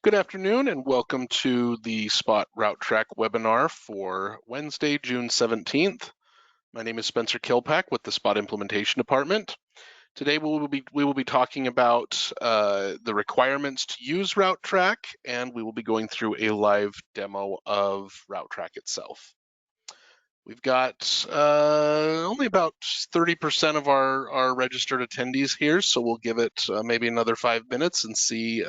Good afternoon and welcome to the Spot RouteTrac webinar for Wednesday, June 17th. My name is Spencer Kilpack with the Spot Implementation Department. Today we will be talking about the requirements to use RouteTrac, and we will be going through a live demo of RouteTrac itself. We've got only about 30% of our registered attendees here, so we'll give it maybe another 5 minutes and see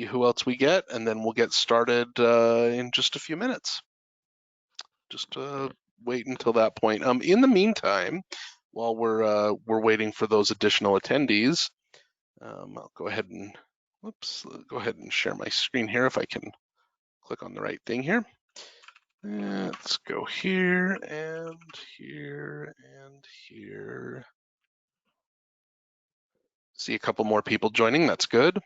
who else we get, and then we'll get started in just a few minutes. Just wait until that point. In the meantime, while we're waiting for those additional attendees, I'll go ahead and share my screen here if I can click on the right thing here. Let's go here and here and here. See a couple more people joining. That's good.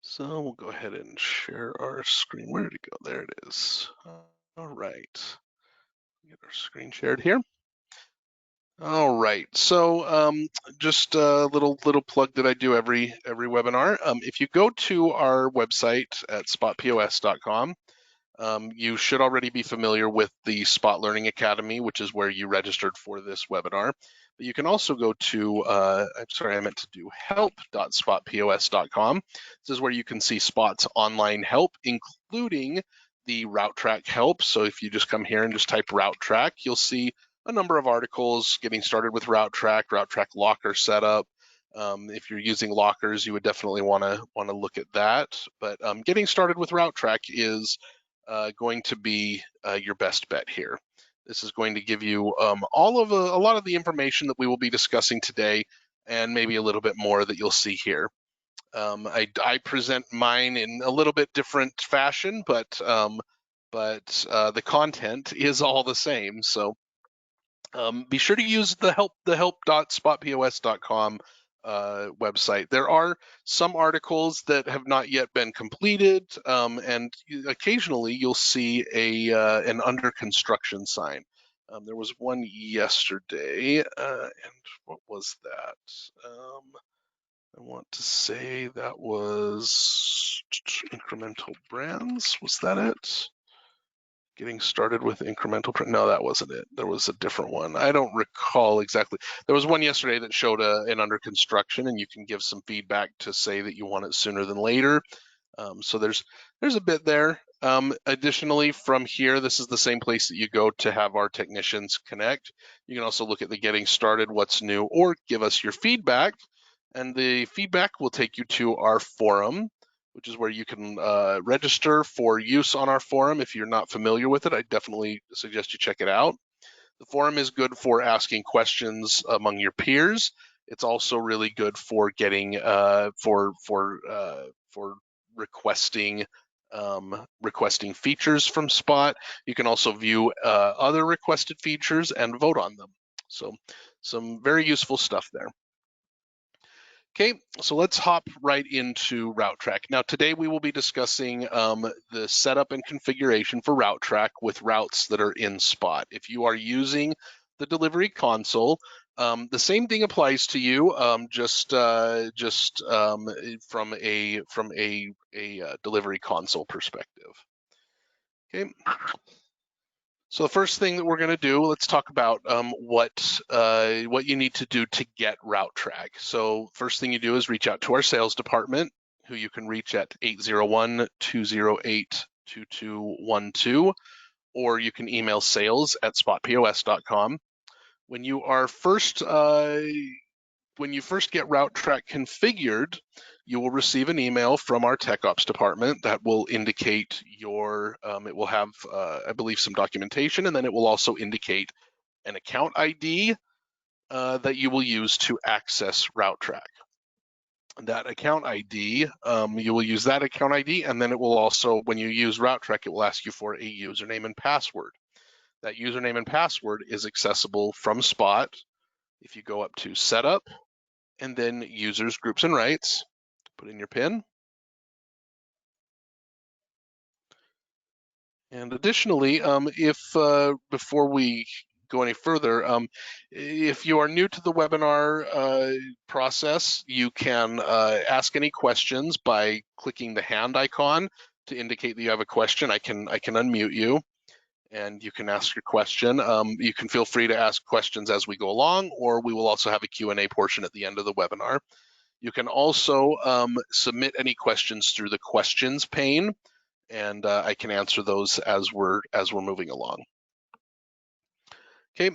So we'll go ahead and share our screen. Where did it go? There it is. All right. Get our screen shared here. All right. So just a little plug that I do every webinar. If you go to our website at spotpos.com, you should already be familiar with the Spot Learning Academy, which is where you registered for this webinar. But you can also go to, I'm sorry, I meant to do help.spotpos.com. This is where you can see Spot's online help, including the RouteTrac help. So if you just come here and just type RouteTrac, you'll see a number of articles getting started with RouteTrac, RouteTrac locker setup. If you're using lockers, you would definitely want to look at that. But getting started with RouteTrac is going to be your best bet here. This is going to give you a lot of the information that we will be discussing today, and maybe a little bit more that you'll see here. I present mine in a little bit different fashion, but the content is all the same. So be sure to use the help.spotpos.com website. There are some articles that have not yet been completed, and occasionally you'll see an under construction sign. There was one yesterday, and what was that? I want to say that was incremental brands. Was that it? Getting started with incremental print. No, that wasn't it. There was a different one. I don't recall exactly. There was one yesterday that showed an under construction, and you can give some feedback to say that you want it sooner than later. So there's a bit there. Additionally, from here, this is the same place that you go to have our technicians connect. You can also look at the getting started, what's new, or give us your feedback. And the feedback will take you to our forum, which is where you can register for use on our forum. If you're not familiar with it, I definitely suggest you check it out. The forum is good for asking questions among your peers. It's also really good for getting for requesting features from Spot. You can also view other requested features and vote on them. So some very useful stuff there. Okay, so let's hop right into RouteTrac. Now today we will be discussing the setup and configuration for RouteTrac with routes that are in Spot. If you are using the delivery console, the same thing applies to you, just from a delivery console perspective. Okay. So the first thing that we're going to do, let's talk about what you need to do to get RouteTrac. So first thing you do is reach out to our sales department, who you can reach at 801-208-2212, or you can email sales@spotpos.com. When you first get RouteTrac configured, you will receive an email from our Tech Ops department that will indicate it will have, I believe, some documentation, and then it will also indicate an account ID that you will use to access RouteTrac. That account ID, you will use that account ID, and then it will also, when you use RouteTrac, it will ask you for a username and password. That username and password is accessible from Spot. If you go up to Setup, and then Users, Groups, and Rights, put in your PIN. And additionally, if before we go any further, if you are new to the webinar process, you can ask any questions by clicking the hand icon to indicate that you have a question. I can unmute you, and you can ask your question. You can feel free to ask questions as we go along, or we will also have a Q&A portion at the end of the webinar. You can also submit any questions through the questions pane, and I can answer those as we're moving along. Okay,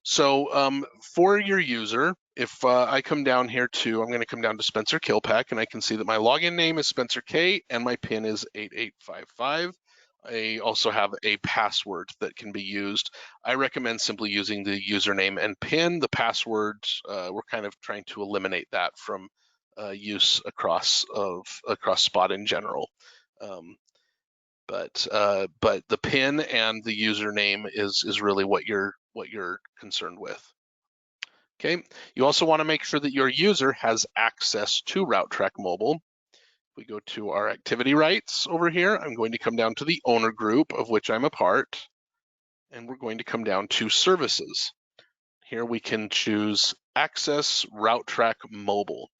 so for your user, if I come down here to, I'm going to come down to Spencer Killpack, and I can see that my login name is Spencer K, and my PIN is 8855. I also have a password that can be used. I recommend simply using the username and PIN. The passwords, we're kind of trying to eliminate that from use across Spot in general. But the PIN and the username is really what you're concerned with. Okay. You also want to make sure that your user has access to RouteTrac Mobile. We go to our activity rights over here. I'm going to come down to the owner group of which I'm a part, and we're going to come down to services. Here we can choose access RouteTrac Mobile.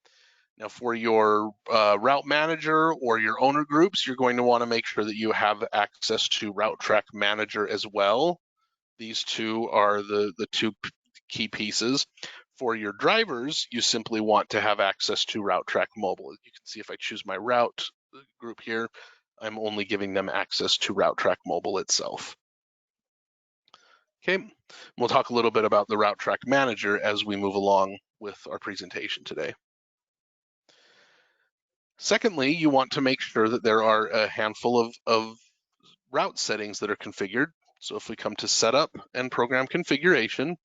Now for your route manager or your owner groups, you're going to want to make sure that you have access to RouteTrac Manager as well. These two are the two key pieces. For your drivers, you simply want to have access to RouteTrac Mobile. You can see if I choose my route group here, I'm only giving them access to RouteTrac Mobile itself. Okay, we'll talk a little bit about the RouteTrac Manager as we move along with our presentation today. Secondly, you want to make sure that there are a handful of route settings that are configured. So if we come to Setup and Program Configuration,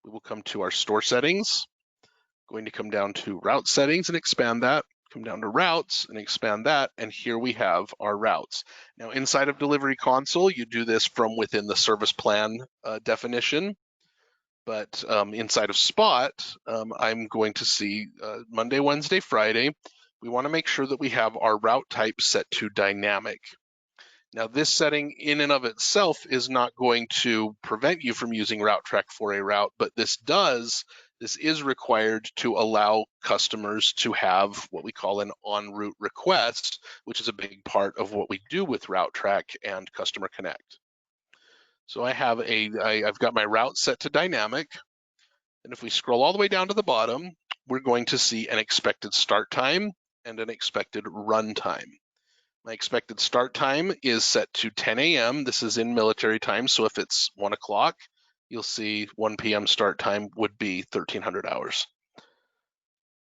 we will come to our store settings, going to come down to route settings and expand that, come down to routes and expand that, and here we have our routes. Now inside of Delivery Console, you do this from within the service plan definition, but inside of Spot, I'm going to see Monday, Wednesday, Friday. We want to make sure that we have our route type set to dynamic. Now this setting in and of itself is not going to prevent you from using RouteTrac for a route, but this is required to allow customers to have what we call an en route request, which is a big part of what we do with RouteTrac and Customer Connect. So I've got my route set to dynamic, and if we scroll all the way down to the bottom, we're going to see an expected start time and an expected run time. My expected start time is set to 10 a.m. This is in military time, so if it's 1 o'clock, you'll see 1 p.m. start time would be 1,300 hours.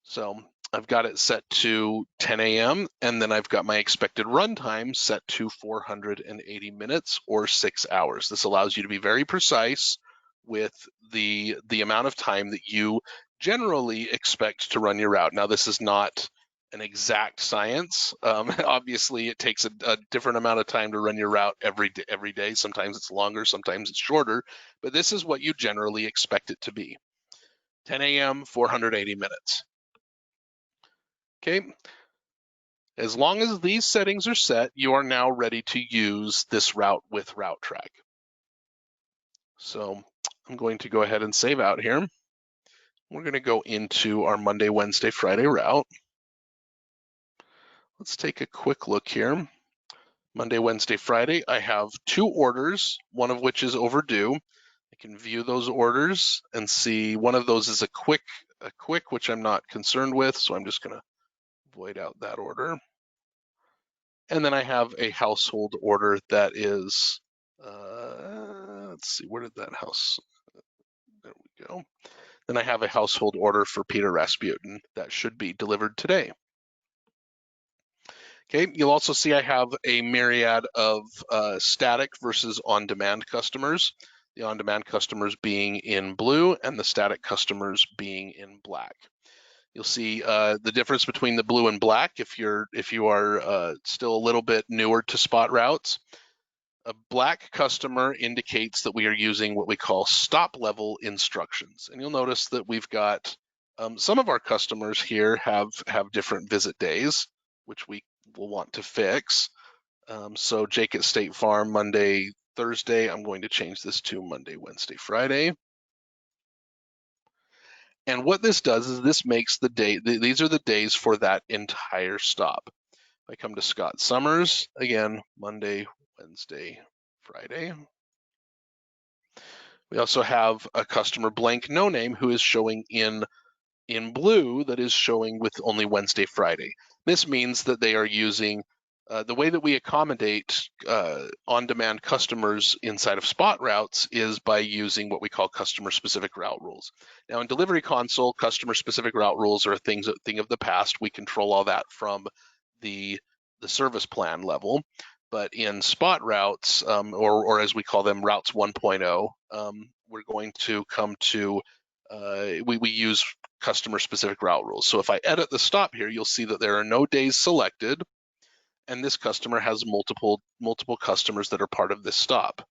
So I've got it set to 10 a.m. and then I've got my expected run time set to 480 minutes or 6 hours. This allows you to be very precise with the amount of time that you generally expect to run your route. Now, this is not an exact science. Obviously, it takes a different amount of time to run your route every day. Sometimes it's longer, sometimes it's shorter, but this is what you generally expect it to be. 10 a.m., 480 minutes. Okay. As long as these settings are set, you are now ready to use this route with RouteTrac. So I'm going to go ahead and save out here. We're going to go into our Monday, Wednesday, Friday route. Let's take a quick look here. Monday, Wednesday, Friday, I have 2 orders, one of which is overdue. I can view those orders and see one of those is a quick, which I'm not concerned with, so I'm just going to void out that order. And then I have a household order that is, let's see, where did that house, there we go. Then I have a household order for Peter Rasputin that should be delivered today. Okay, you'll also see I have a myriad of static versus on-demand customers. The on-demand customers being in blue and the static customers being in black. You'll see the difference between the blue and black if you are still a little bit newer to Spot routes. A black customer indicates that we are using what we call stop level instructions. And you'll notice that we've got some of our customers here have different visit days, which we will want to fix. So Jake at State Farm, Monday Thursday, I'm going to change this to Monday, Wednesday, Friday. And what this does is this makes the day, these are the days for that entire stop. If I come to Scott Summers, again, Monday, Wednesday, Friday. We also have a customer blank no name who is showing in blue that is showing with only Wednesday, Friday. This means that they are using the way that we accommodate on-demand customers inside of Spot routes is by using what we call customer-specific route rules. Now in Delivery Console, customer-specific route rules are a thing of the past. We control all that from the service plan level. But in Spot routes, or as we call them, routes 1.0, we're going to come to we use customer specific route rules. So if I edit the stop here, you'll see that there are no days selected, and this customer has multiple customers that are part of this stop.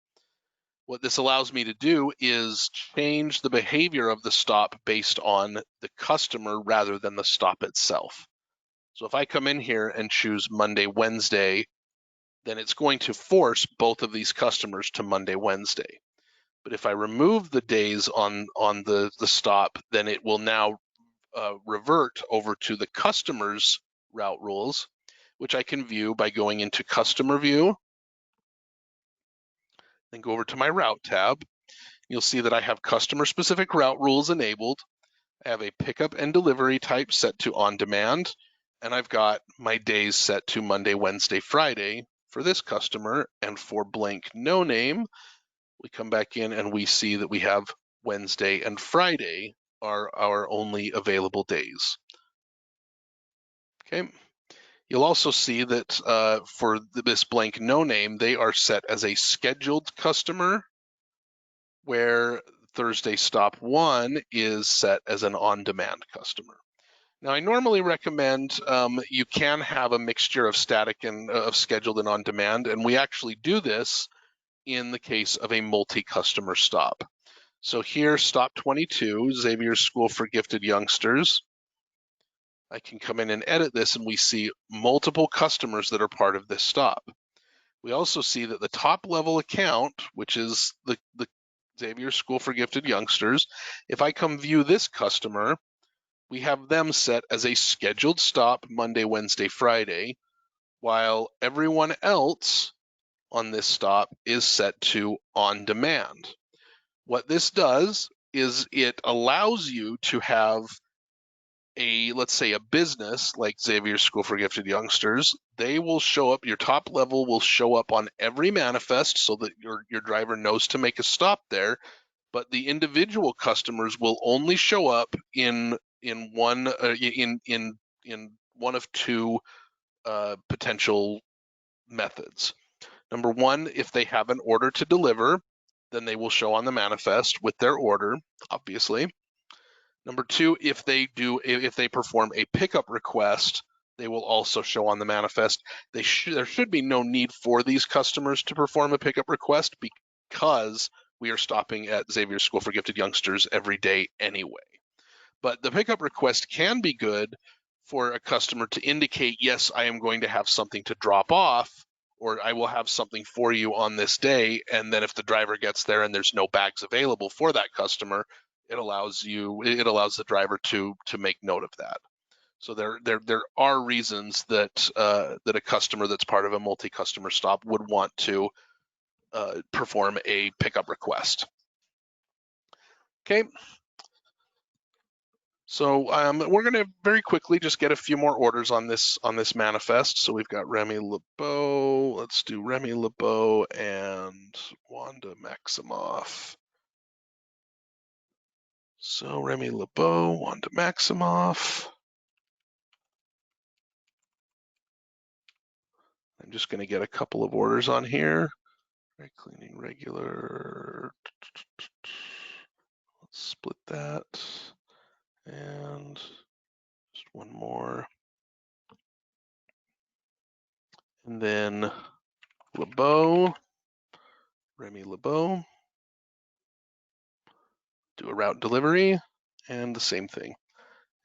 What this allows me to do is change the behavior of the stop based on the customer rather than the stop itself. So if I come in here and choose Monday, Wednesday, then it's going to force both of these customers to Monday, Wednesday. But if I remove the days on the stop, then it will now revert over to the customer's route rules, which I can view by going into Customer View, then go over to my Route tab. You'll see that I have customer-specific route rules enabled. I have a pickup and delivery type set to on demand, and I've got my days set to Monday, Wednesday, Friday for this customer, and for blank no name, we come back in and we see that we have Wednesday and Friday are our only available days. Okay. You'll also see that for this blank no name, they are set as a scheduled customer, where Thursday stop 1 is set as an on-demand customer. Now, I normally recommend you can have a mixture of static and of scheduled and on-demand, and we actually do this in the case of a multi-customer stop. So here, stop 22, Xavier's School for Gifted Youngsters. I can come in and edit this, and we see multiple customers that are part of this stop. We also see that the top level account, which is the Xavier School for Gifted Youngsters, if I come view this customer, we have them set as a scheduled stop Monday, Wednesday, Friday, while everyone else on this stop is set to on demand. What this does is it allows you to have let's say a business like Xavier School for Gifted Youngsters. They will show up, your top level will show up on every manifest so that your driver knows to make a stop there, but the individual customers will only show up in one of two potential methods. Number one, if they have an order to deliver, then they will show on the manifest with their order, obviously. Number two, if they perform a pickup request, they will also show on the manifest. There should be no need for these customers to perform a pickup request because we are stopping at Xavier School for Gifted Youngsters every day anyway. But the pickup request can be good for a customer to indicate, yes, I am going to have something to drop off, or I will have something for you on this day. And then if the driver gets there and there's no bags available for that customer, it allows the driver to make note of that. So there are reasons that a customer that's part of a multi-customer stop would want to perform a pickup request. Okay. So we're going to very quickly just get a few more orders on this manifest. So we've got Remy LeBeau. Let's do Remy LeBeau and Wanda Maximoff. So Remy LeBeau, Wanda Maximoff. I'm just going to get a couple of orders on here. Dry cleaning regular. Let's split that. And just one more. And then LeBeau, Remy LeBeau. Do a route delivery and the same thing.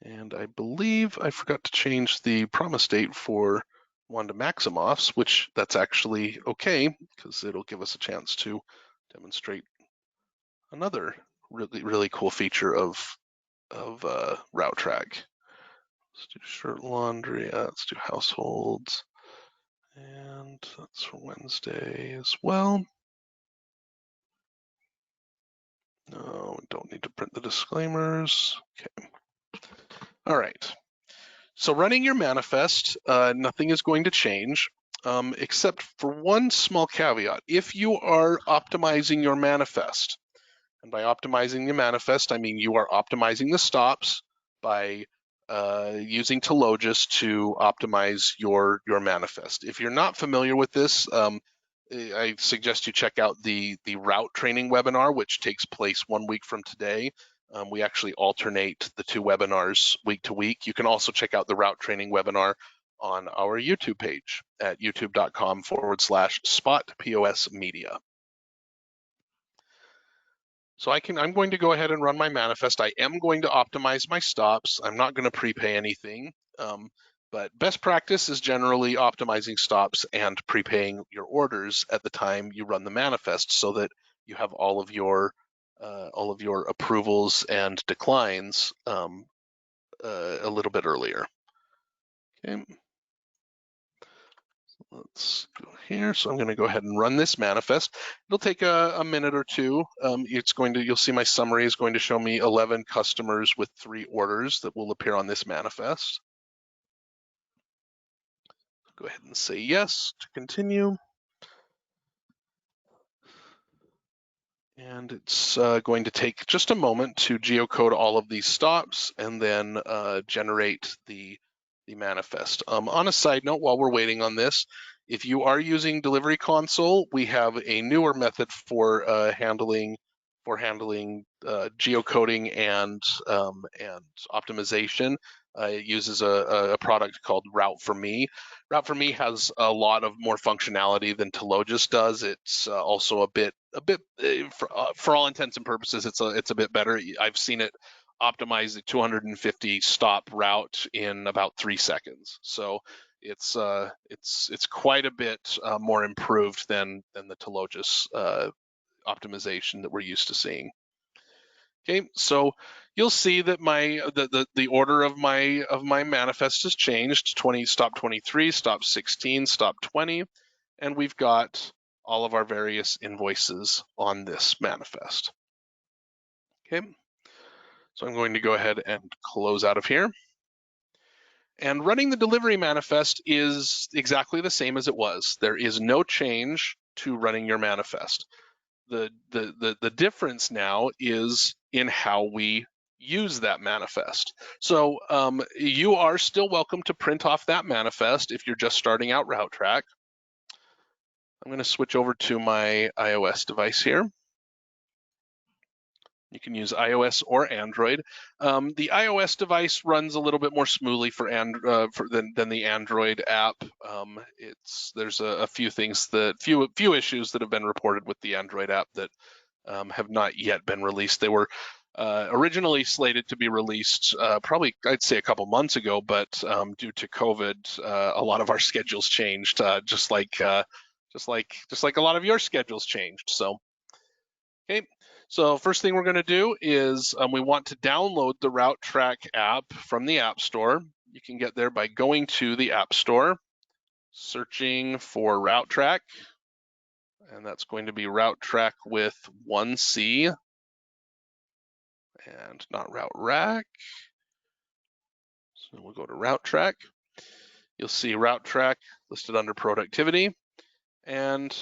And I believe I forgot to change the promise date for to Maximoffs, which that's actually okay because it'll give us a chance to demonstrate another really cool feature of RouteTrac. Let's do shirt laundry. Let's do households, and that's for Wednesday as well. No, we don't need to print the disclaimers. Okay. All right. So running your manifest, nothing is going to change, except for one small caveat. If you are optimizing your manifest, and by optimizing the manifest, I mean you are optimizing the stops by using Telogis to optimize your manifest. If you're not familiar with this, I suggest you check out the route training webinar, which takes place 1 week from today. We actually alternate the 2 webinars week to week. You can also check out the route training webinar on our YouTube page at youtube.com/spot POS So I'm going to go ahead and run my manifest. I am going to optimize my stops. I'm not going to prepay anything. But best practice is generally optimizing stops and prepaying your orders at the time you run the manifest so that you have all of your approvals and declines a little bit earlier. Okay. Let's go here. So I'm going to go ahead and run this manifest. It'll take a minute or two. You'll see my summary is going to show me 11 customers with 3 orders that will appear on this manifest. Go ahead and say yes to continue. And it's going to take just a moment to geocode all of these stops and then generate the manifest. On a side note, while we're waiting on this, if you are using Delivery Console, we have a newer method for handling geocoding and optimization. It uses a product called Route4Me. Route4Me has a lot of more functionality than Telogis does. It's also a bit for all intents and purposes, it's a bit better. I've seen it optimize the 250 stop route in about 3 seconds. So it's quite a bit more improved than the Telogis optimization that we're used to seeing. Okay, so you'll see that the order of my manifest has changed. Stop 23, stop 16, stop 20, and we've got all of our various invoices on this manifest. Okay, so I'm going to go ahead and close out of here. And running the delivery manifest is exactly the same as it was. There is no change to running your manifest. The difference now is in how we use that manifest. So you are still welcome to print off that manifest if you're just starting out RouteTrac. I'm going to switch over to my iOS device here. You can use iOS or Android. The iOS device runs a little bit more smoothly than the Android app. There's a few things few issues that have been reported with the Android app that have not yet been released. They were originally slated to be released probably I'd say a couple months ago, but due to COVID, a lot of our schedules changed, just like a lot of your schedules changed. So, okay. So first thing we're going to do is we want to download the RouteTrac app from the App Store. You can get there by going to the App Store, searching for RouteTrac, and that's going to be RouteTrac with 1C and not RouteRac. So we'll go to RouteTrac. You'll see RouteTrac listed under productivity, and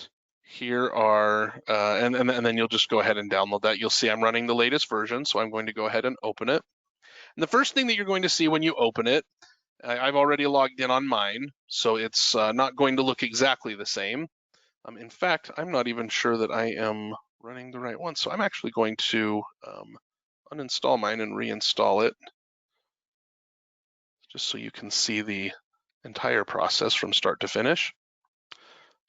here are, and then you'll just go ahead and download that. You'll see I'm running the latest version, so I'm going to go ahead and open it. And the first thing that you're going to see when you open it, I've already logged in on mine, so it's not going to look exactly the same. In fact, I'm not even sure that I am running the right one, so I'm actually going to uninstall mine and reinstall it, just so you can see the entire process from start to finish.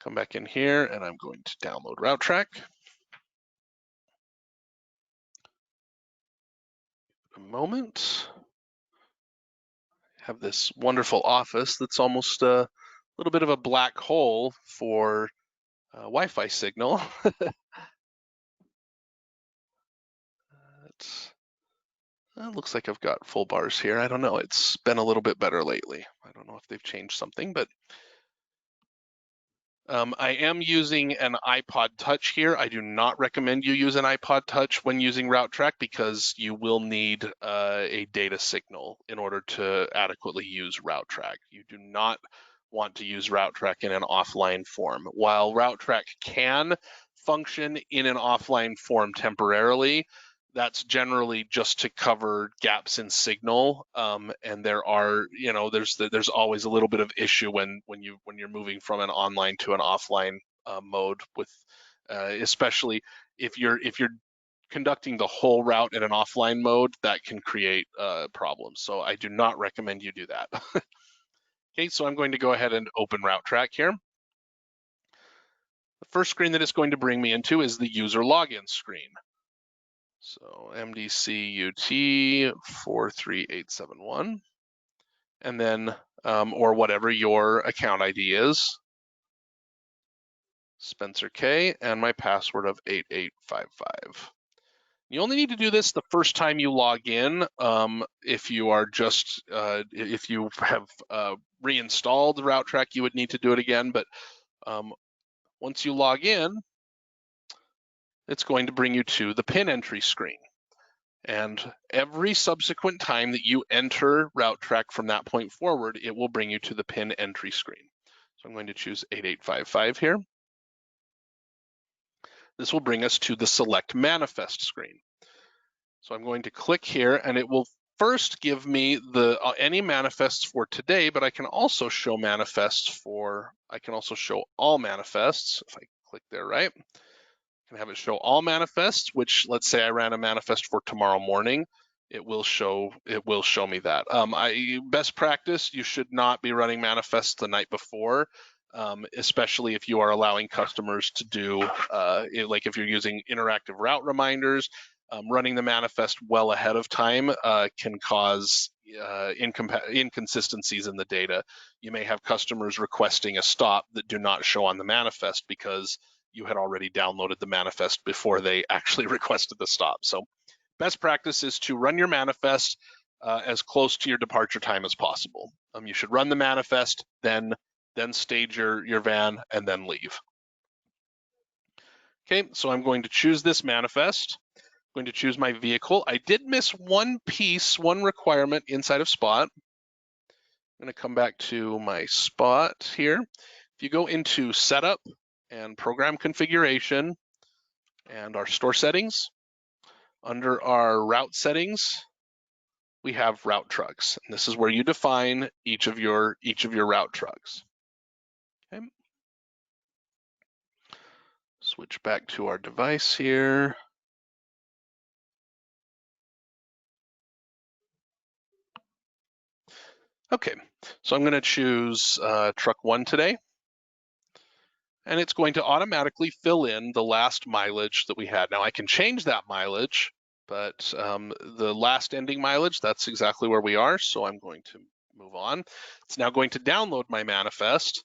Come back in here and I'm going to download RouteTrac. A moment. I have this wonderful office that's almost little bit of a black hole for Wi-Fi signal. It looks like I've got full bars here. I don't know. It's been a little bit better lately. I don't know if they've changed something, but I am using an iPod Touch here. I do not recommend you use an iPod Touch when using RouteTrac because you will need a data signal in order to adequately use RouteTrac. You do not want to use RouteTrac in an offline form. While RouteTrac can function in an offline form temporarily, that's generally just to cover gaps in signal, and there are, there's always a little bit of issue when you're moving from an online to an offline mode, with especially if you're conducting the whole route in an offline mode, that can create problems. So I do not recommend you do that. Okay, so I'm going to go ahead and open RouteTrac here. The first screen that it's going to bring me into is the user login screen. So MDCUT 43871, and then, or whatever your account ID is, Spencer K, and my password of 8855. You only need to do this the first time you log in. If you are just, if you have reinstalled RouteTrac, you would need to do it again, but once you log in, it's going to bring you to the pin entry screen. And every subsequent time that you enter RouteTrac from that point forward, it will bring you to the pin entry screen. So I'm going to choose 8855 here. This will bring us to the select manifest screen. So I'm going to click here, and it will first give me the any manifests for today, but I can also show manifests for, I can also show all manifests. If I click there, right? Can have it show all manifests, which, let's say I ran a manifest for tomorrow morning, it will show me that. Best practice, you should not be running manifests the night before, especially if you are allowing customers to do, like if you're using interactive route reminders, running the manifest well ahead of time can cause inconsistencies in the data. You may have customers requesting a stop that do not show on the manifest because you had already downloaded the manifest before they actually requested the stop. So best practice is to run your manifest as close to your departure time as possible. You should run the manifest, then stage your van, and then leave. Okay, so I'm going to choose this manifest. I'm going to choose my vehicle. I did miss one piece, one requirement inside of Spot. I'm going to come back to my Spot here. If you go into Setup and Program Configuration and our store settings, under our route settings, we have route trucks. And this is where you define each of your route trucks. Okay. Switch back to our device here. Okay, so I'm going to choose truck 1 today. And it's going to automatically fill in the last mileage that we had. Now I can change that mileage, but the last ending mileage, that's exactly where we are. So I'm going to move on. It's now going to download my manifest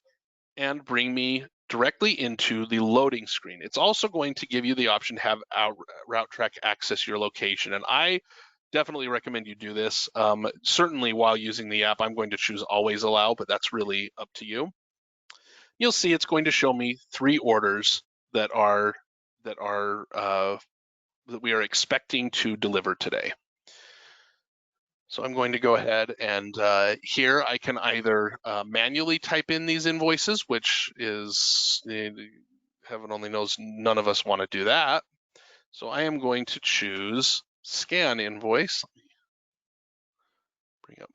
and bring me directly into the loading screen. It's also going to give you the option to have our RouteTrac access your location. And I definitely recommend you do this. Certainly while using the app, I'm going to choose always allow, but that's really up to you. You'll see it's going to show me 3 orders that we are expecting to deliver today. So I'm going to go ahead and here I can either manually type in these invoices, which is, heaven only knows, none of us want to do that. So I am going to choose scan invoice. Bring up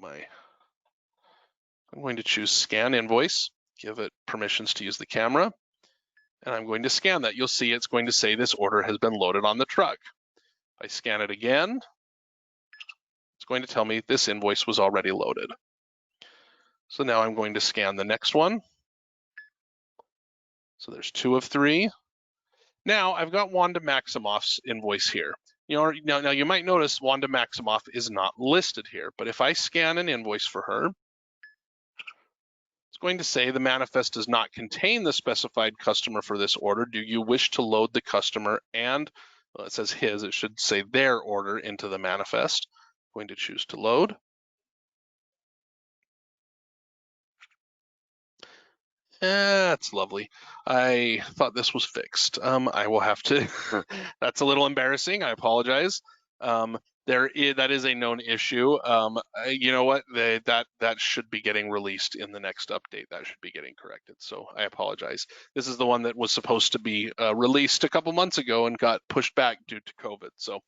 I'm going to choose scan invoice, give it permissions to use the camera, and I'm going to scan that. You'll see it's going to say this order has been loaded on the truck. If I scan it again, it's going to tell me this invoice was already loaded. So now I'm going to scan the next one. So there's 2 of 3. Now I've got Wanda Maximoff's invoice here. Now you might notice Wanda Maximoff is not listed here, but if I scan an invoice for her, it's going to say the manifest does not contain the specified customer for this order. Do you wish to load the customer and, well, it says his, it should say their order into the manifest. I'm going to choose to load. That's lovely. I thought this was fixed. I will have to, that's a little embarrassing. I apologize. That is a known issue. You know what? That should be getting released in the next update. That should be getting corrected. So I apologize. This is the one that was supposed to be released a couple months ago and got pushed back due to COVID. So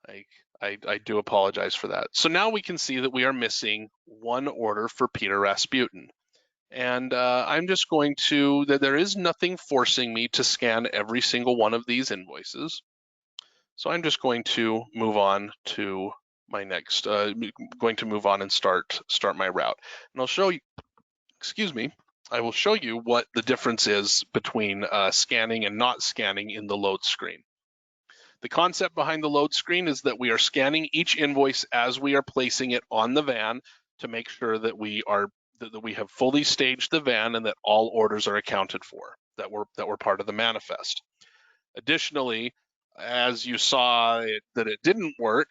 I do apologize for that. So now we can see that we are missing one order for Peter Rasputin. And I'm just going to, there is nothing forcing me to scan every single one of these invoices. So I'm just going to move on to my next, going to move on and start my route. And I'll show you, excuse me, I will show you what the difference is between scanning and not scanning in the load screen. The concept behind the load screen is that we are scanning each invoice as we are placing it on the van to make sure that we have fully staged the van and that all orders are accounted for that were part of the manifest. Additionally, as you saw that it didn't work,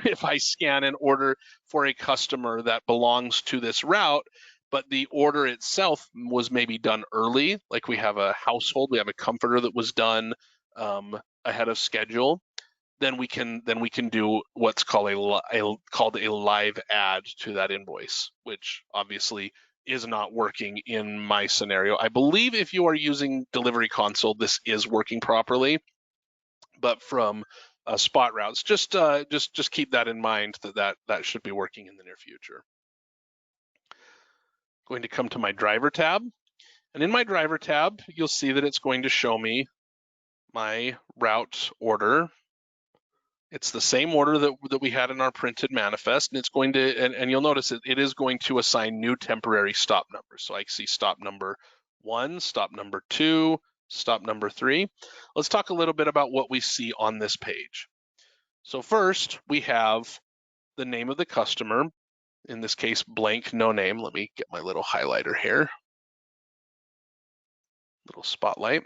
if I scan an order for a customer that belongs to this route, but the order itself was maybe done early, like we have a household, we have a comforter that was done ahead of schedule, then we can do what's called a live add to that invoice, which obviously is not working in my scenario. I believe if you are using Delivery Console, this is working properly, but from spot routes, just keep that in mind that should be working in the near future. Going to come to my driver tab, and in my driver tab, you'll see that it's going to show me my route order. It's the same order that we had in our printed manifest, and it's going to, and you'll notice it is going to assign new temporary stop numbers. So I see stop number 1, stop number 2, stop number 3. Let's talk a little bit about what we see on this page. So first, we have the name of the customer, in this case, blank, no name. Let me get my little highlighter here, little spotlight.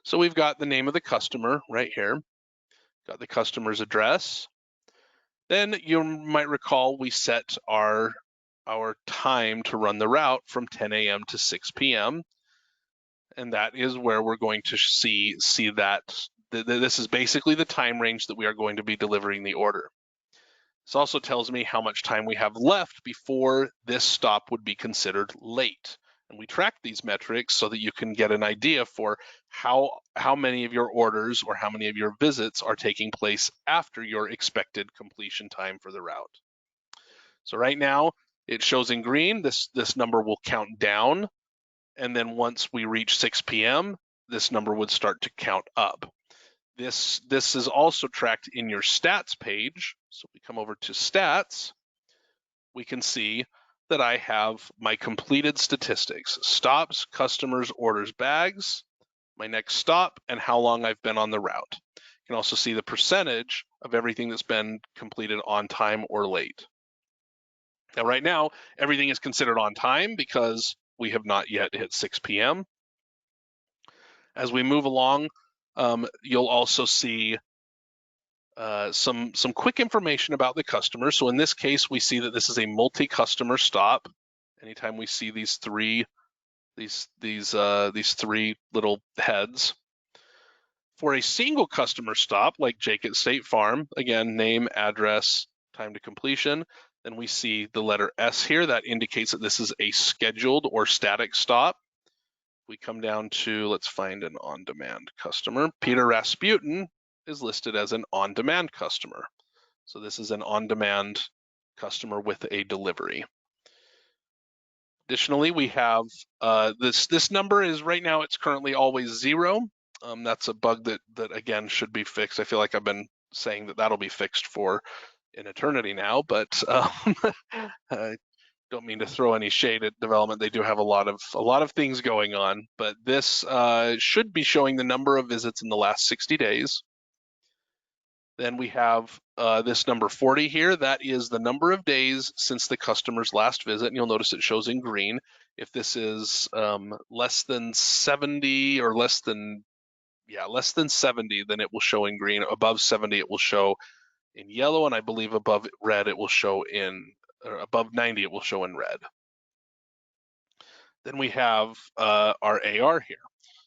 So we've got the name of the customer right here, got the customer's address. Then you might recall we set our time to run the route from 10 a.m. to 6 p.m. And that is where we're going to see that this is basically the time range that we are going to be delivering the order. This also tells me how much time we have left before this stop would be considered late. And we track these metrics so that you can get an idea for how many of your orders or how many of your visits are taking place after your expected completion time for the route. So right now it shows in green, this number will count down. And then once we reach 6 p.m., this number would start to count up. This is also tracked in your stats page. So we come over to stats, we can see that I have my completed statistics, stops, customers, orders, bags, my next stop, and how long I've been on the route. You can also see the percentage of everything that's been completed on time or late. Now, right now, everything is considered on time because we have not yet hit 6 p.m. As we move along, you'll also see some quick information about the customer. So in this case, we see that this is a multi-customer stop. Anytime we see these three little heads. For a single customer stop, like Jake at State Farm, again, name, address, time to completion, then we see the letter S here. That indicates that this is a scheduled or static stop. We come down to, let's find an on-demand customer. Peter Rasputin is listed as an on-demand customer. So this is an on-demand customer with a delivery. Additionally, we have this number is right now, it's currently always 0. That's a bug that again should be fixed. I feel like I've been saying that that'll be fixed for an eternity now, but I don't mean to throw any shade at development. They do have a lot of things going on, but this should be showing the number of visits in the last 60 days. Then we have this number 40 here. That is the number of days since the customer's last visit, and you'll notice it shows in green. If this is less than 70 or less than 70, then it will show in green. Above 70, it will show in yellow, and I believe above red, it will show or above 90, it will show in red. Then we have our AR here.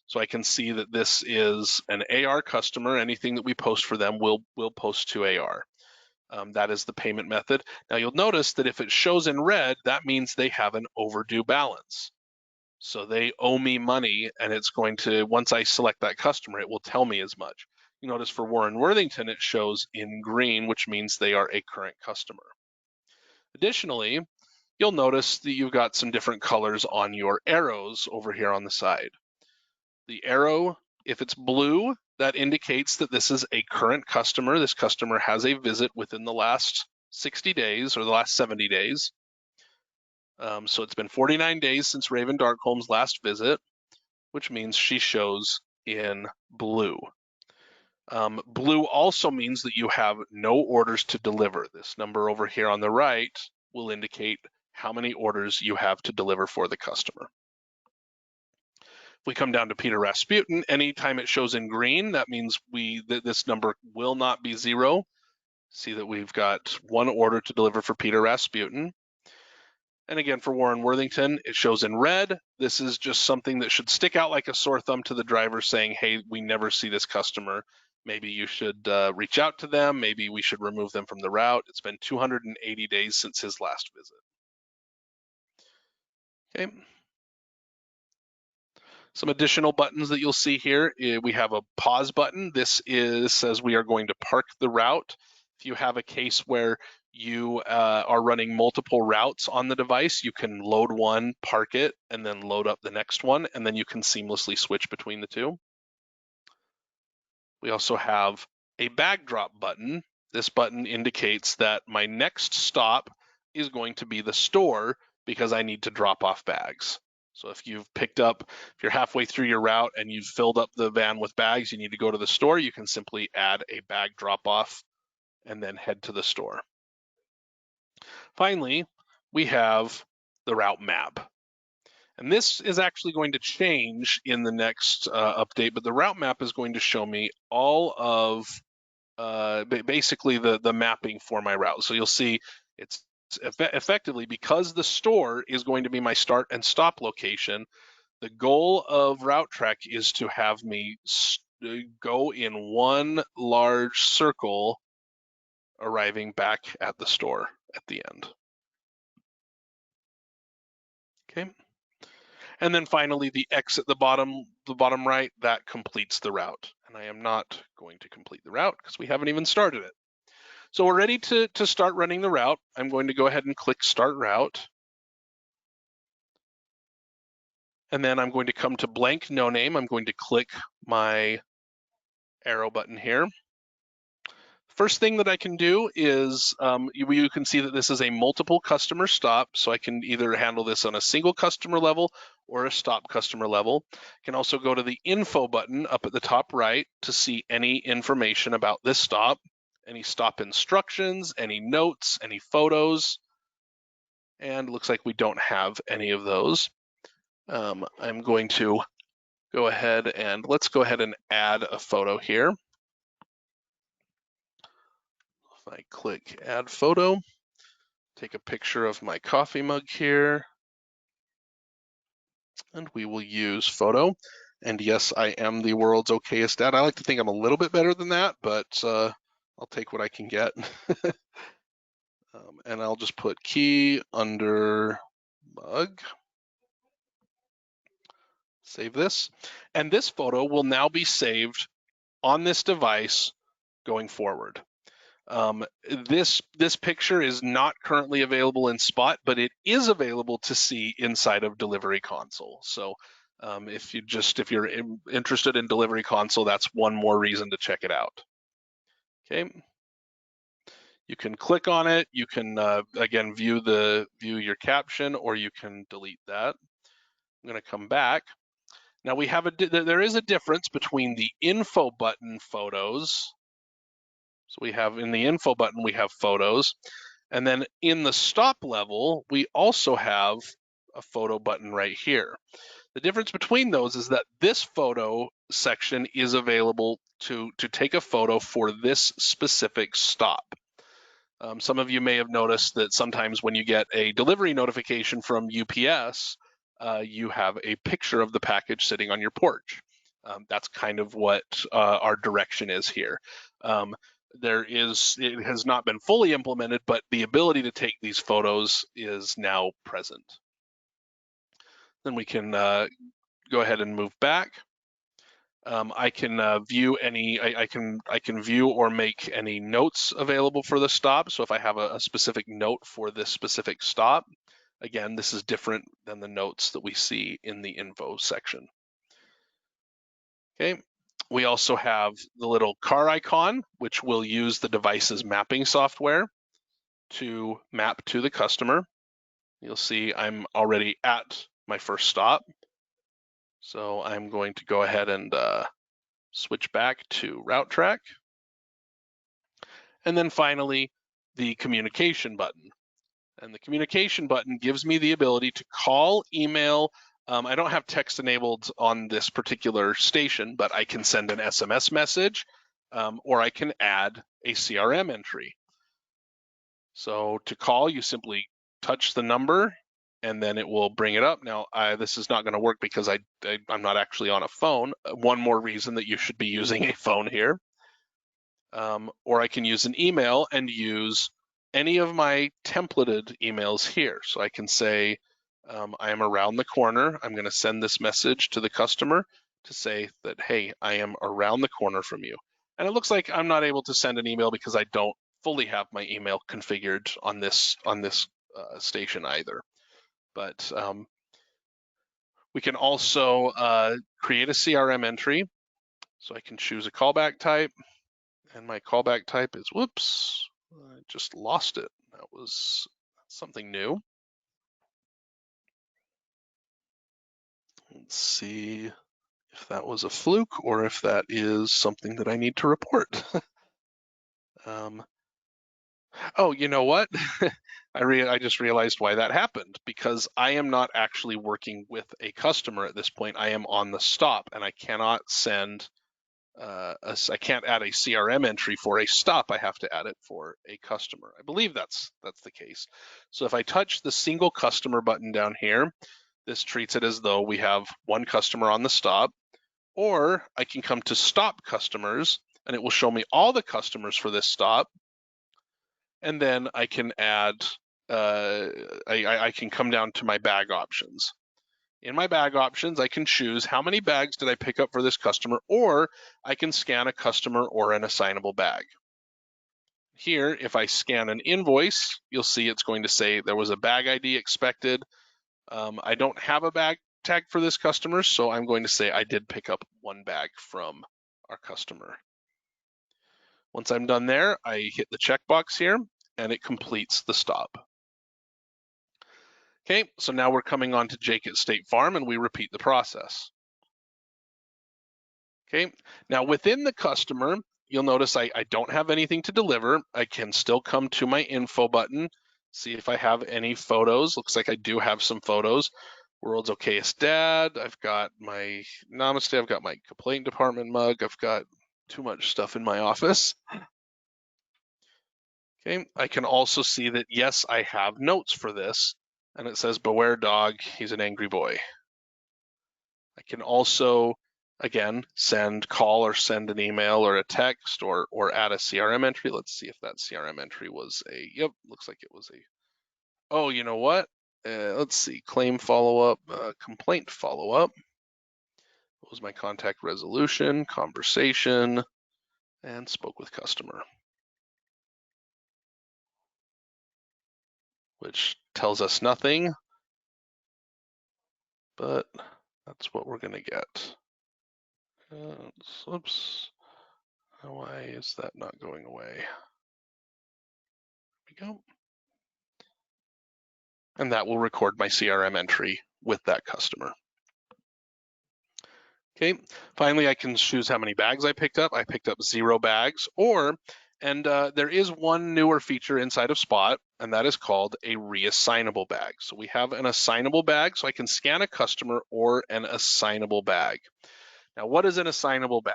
So I can see that this is an AR customer. Anything that we post for them will post to AR. That is the payment method. Now you'll notice that if it shows in red, that means they have an overdue balance. So they owe me money, and it's going to, once I select that customer, it will tell me as much. You notice for Warren Worthington, it shows in green, which means they are a current customer. Additionally, you'll notice that you've got some different colors on your arrows over here on the side. The arrow, if it's blue, that indicates that this is a current customer. This customer has a visit within the last 60 days or the last 70 days. So it's been 49 days since Raven Darkholm's last visit, which means she shows in blue. Blue also means that you have no orders to deliver. This number over here on the right will indicate how many orders you have to deliver for the customer. If we come down to Peter Rasputin, anytime it shows in green, that means this number will not be 0. See that we've got 1 order to deliver for Peter Rasputin. And again, for Warren Worthington, it shows in red. This is just something that should stick out like a sore thumb to the driver saying, hey, we never see this customer. Maybe you should reach out to them. Maybe we should remove them from the route. It's been 280 days since his last visit. Okay. Some additional buttons that you'll see here. We have a pause button. This says we are going to park the route. If you have a case where you are running multiple routes on the device, you can load one, park it, and then load up the next one, and then you can seamlessly switch between the two. We also have a bag drop button. This button indicates that my next stop is going to be the store because I need to drop off bags. So if you're halfway through your route and you've filled up the van with bags, you need to go to the store, you can simply add a bag drop off and then head to the store. Finally, we have the route map. And this is actually going to change in the next update, but the route map is going to show me all of basically the mapping for my route. So you'll see it's effectively, because the store is going to be my start and stop location, the goal of RouteTrac is to have me go in one large circle, arriving back at the store at the end. Okay. And then finally, the X at the bottom right, that completes the route. And I am not going to complete the route because we haven't even started it. So we're ready to start running the route. I'm going to go ahead and click Start Route. And then I'm going to come to blank no name. I'm going to click my arrow button here. First thing that I can do is you can see that this is a multiple customer stop, so I can either handle this on a single customer level or a stop customer level. I can also go to the info button up at the top right to see any information about this stop, any stop instructions, any notes, any photos, and it looks like we don't have any of those. I'm going to go ahead and let's go ahead and add a photo here. If I click add photo, take a picture of my coffee mug here, and we will use photo. And yes, I am the world's okayest dad. I like to think I'm a little bit better than that, but I'll take what I can get. And I'll just put key under mug. Save this. And this photo will now be saved on this device going forward. This picture is not currently available in Spot, but it is available to see inside of Delivery Console. So if you're interested in Delivery Console, that's one more reason to check it out. Okay. You can click on it. You can again view your caption, or you can delete that. I'm going to come back. Now we have there is a difference between the info button photos. So we have in the info button, we have photos. And then in the stop level, we also have a photo button right here. The difference between those is that this photo section is available to take a photo for this specific stop. Some of you may have noticed that sometimes when you get a delivery notification from UPS, you have a picture of the package sitting on your porch. That's kind of what our direction is here. It has not been fully implemented, but the ability to take these photos is now present. Then we can go ahead and move back. I can view any. I can view or make any notes available for the stop. So if I have a specific note for this specific stop, again, this is different than the notes that we see in the info section. Okay. We also have the little car icon, which will use the device's mapping software to map to the customer. You'll see I'm already at my first stop. So I'm going to go ahead and switch back to RouteTrac. And then finally, the communication button. And the communication button gives me the ability to call, email. I don't have text enabled on this particular station, but I can send an SMS message, or I can add a CRM entry. So to call, you simply touch the number, and then it will bring it up. Now, this is not going to work because I'm not actually on a phone. One more reason that you should be using a phone here. Or I can use an email and use any of my templated emails here. So I can say, I am around the corner. I'm going to send this message to the customer to say that, hey, I am around the corner from you. And it looks like I'm not able to send an email because I don't fully have my email configured on this station either. But we can also create a CRM entry. So I can choose a callback type. And my callback type is, whoops, I just lost it. That was something new. Let's see if that was a fluke or if that is something that I need to report. Oh, you know what? I just realized why that happened, because I am not actually working with a customer at this point. I am on the stop, and I cannot send I can't add a CRM entry for a stop. I have to add it for a customer. I believe that's the case. So if I touch the single customer button down here, this treats it as though we have one customer on the stop. Or I can come to stop customers, and it will show me all the customers for this stop. And then I can add, I can come down to my bag options. In my bag options, I can choose how many bags did I pick up for this customer, or I can scan a customer or an assignable bag. Here, if I scan an invoice, you'll see it's going to say there was a bag ID expected. I don't have a bag tag for this customer, so I'm going to say I did pick up one bag from our customer. Once I'm done there, I hit the checkbox here, and it completes the stop. Okay, so now we're coming on to Jake at State Farm, and we repeat the process. Okay, now within the customer, you'll notice I don't have anything to deliver. I can still come to my info button, see if I have any photos. Looks like I do have some photos. World's Okayest Dad, I've got my Namaste, I've got my complaint department mug, I've got too much stuff in my office. Okay, I can also see that, yes, I have notes for this, and it says, beware dog, he's an angry boy. I can also, again, call or send an email or a text or add a CRM entry. Let's see if that CRM entry was yep, looks like it was oh, you know what? Let's see, claim follow-up, complaint follow-up. What was my contact resolution, conversation, and spoke with customer, which tells us nothing, but that's what we're gonna get. Oops, why is that not going away? There we go. And that will record my CRM entry with that customer. Okay, finally, I can choose how many bags I picked up. I picked up 0 bags, or And there is one newer feature inside of Spot, and that is called a reassignable bag. So we have an assignable bag, so I can scan a customer or an assignable bag. Now, what is an assignable bag?